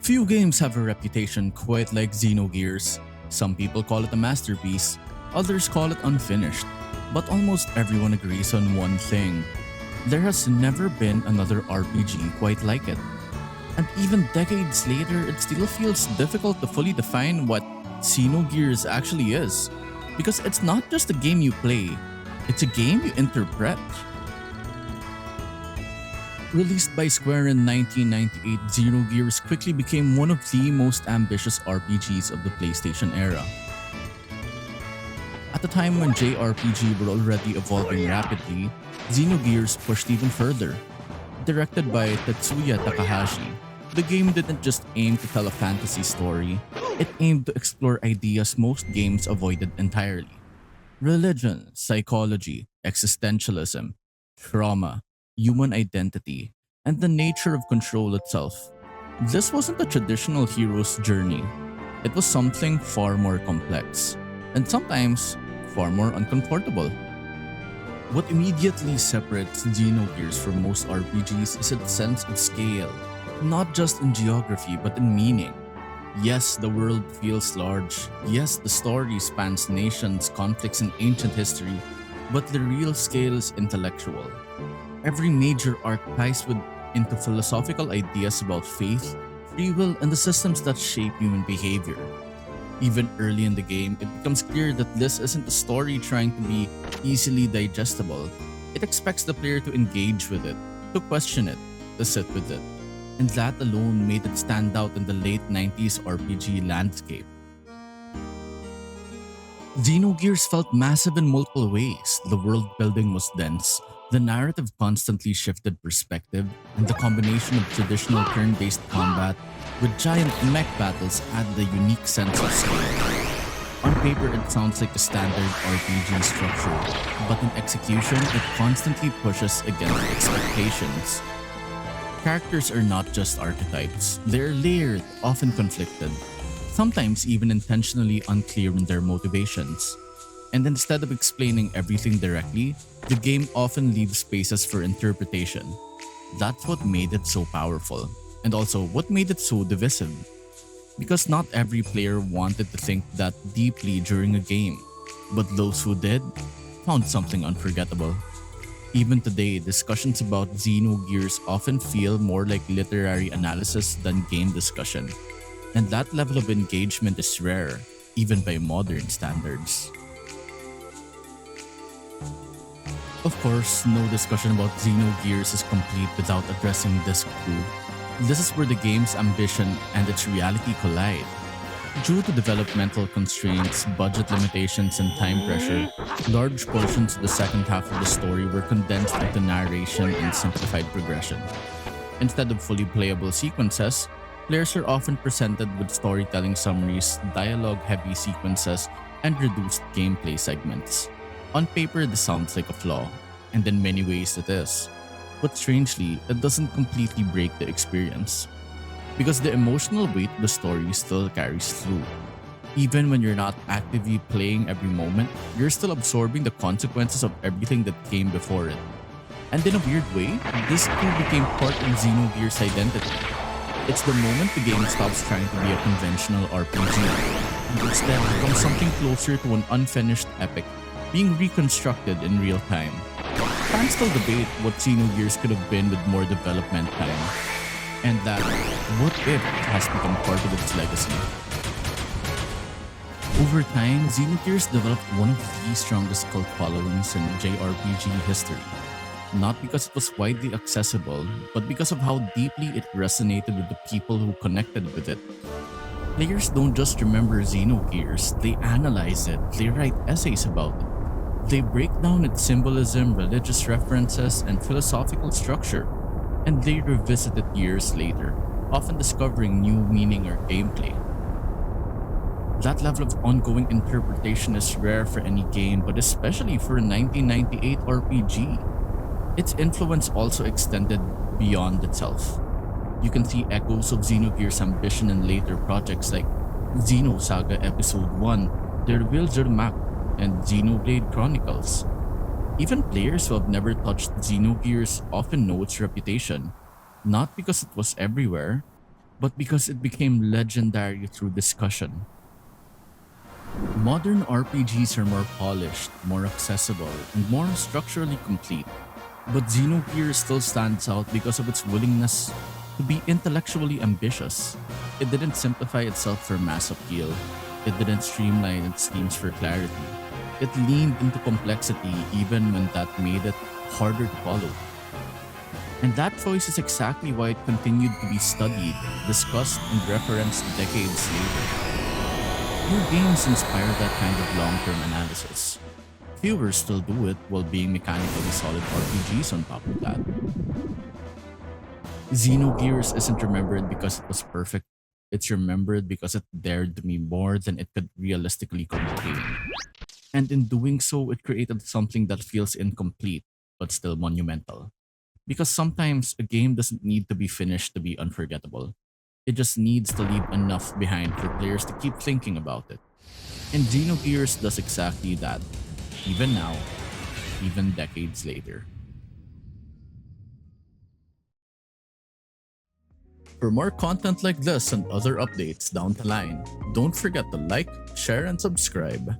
Few games have a reputation quite like Xenogears. Some people call it a masterpiece, others call it unfinished, but almost everyone agrees on one thing. There has never been another RPG quite like it. And even decades later, it still feels difficult to fully define what Xenogears actually is. Because it's not just a game you play, it's a game you interpret. Released by Square in 1998, Xenogears quickly became one of the most ambitious RPGs of the PlayStation era. At a time when JRPG were already evolving rapidly, Xenogears pushed even further. Directed by Tetsuya Takahashi, the game didn't just aim to tell a fantasy story, it aimed to explore ideas most games avoided entirely. Religion, psychology, existentialism, trauma, human identity, and the nature of control itself. This wasn't a traditional hero's journey. It was something far more complex, and sometimes far more uncomfortable. What immediately separates Xenogears from most RPGs is its sense of scale, not just in geography but in meaning. Yes, the world feels large. Yes, the story spans nations, conflicts, and ancient history, but the real scale is intellectual. Every major arc ties into philosophical ideas about faith, free will, and the systems that shape human behavior. Even early in the game, it becomes clear that this isn't a story trying to be easily digestible. It expects the player to engage with it, to question it, to sit with it. And that alone made it stand out in the late 90s RPG landscape. Xenogears felt massive in multiple ways. The world building was dense, the narrative constantly shifted perspective, and the combination of traditional turn-based combat with giant mech battles added a unique sense of scale. On paper, it sounds like a standard RPG structure, but in execution, it constantly pushes against expectations. Characters are not just archetypes, they're layered, often conflicted, sometimes even intentionally unclear in their motivations. And instead of explaining everything directly, the game often leaves spaces for interpretation. That's what made it so powerful, and also what made it so divisive. Because not every player wanted to think that deeply during a game, but those who did found something unforgettable. Even today, discussions about Xenogears often feel more like literary analysis than game discussion, and that level of engagement is rare, even by modern standards. Of course, no discussion about Xenogears is complete without addressing this crew. This is where the game's ambition and its reality collide. Due to developmental constraints, budget limitations, and time pressure, large portions of the second half of the story were condensed into narration and simplified progression. Instead of fully playable sequences, players are often presented with storytelling summaries, dialogue-heavy sequences, and reduced gameplay segments. On paper, this sounds like a flaw, and in many ways it is. But strangely, it doesn't completely break the experience, because the emotional weight of the story still carries through. Even when you're not actively playing every moment, you're still absorbing the consequences of everything that came before it. And in a weird way, this too became part of Xenogears' identity. It's the moment the game stops trying to be a conventional RPG, and instead becomes something closer to an unfinished epic, being reconstructed in real time. Fans still debate what Xenogears could have been with more development time, and that what if has become part of its legacy. Over time, Xenogears developed one of the strongest cult followings in JRPG history. Not because it was widely accessible, but because of how deeply it resonated with the people who connected with it. Players don't just remember Xenogears, they analyze it, they write essays about it. They break down its symbolism, religious references, and philosophical structure, and they revisit it years later, often discovering new meaning or gameplay. That level of ongoing interpretation is rare for any game, but especially for a 1998 RPG. Its influence also extended beyond itself. You can see echoes of Xenogears' ambition in later projects like Xenosaga Episode 1, The Reveal Zermac, and Xenoblade Chronicles. Even players who have never touched Xenogears often know its reputation, not because it was everywhere, but because it became legendary through discussion. Modern RPGs are more polished, more accessible, and more structurally complete. But Xenogears still stands out because of its willingness to be intellectually ambitious. It didn't simplify itself for mass appeal. It didn't streamline its themes for clarity. It leaned into complexity even when that made it harder to follow. And that choice is exactly why it continued to be studied, discussed, and referenced decades later. Few games inspire that kind of long-term analysis. Fewer still do it while being mechanically solid RPGs on top of that. Xenogears isn't remembered because it was perfect. It's remembered because it dared to be more than it could realistically contain. And in doing so, it created something that feels incomplete, but still monumental. Because sometimes a game doesn't need to be finished to be unforgettable. It just needs to leave enough behind for players to keep thinking about it. And Xenogears does exactly that, even now, even decades later. For more content like this and other updates down the line, don't forget to like, share, and subscribe.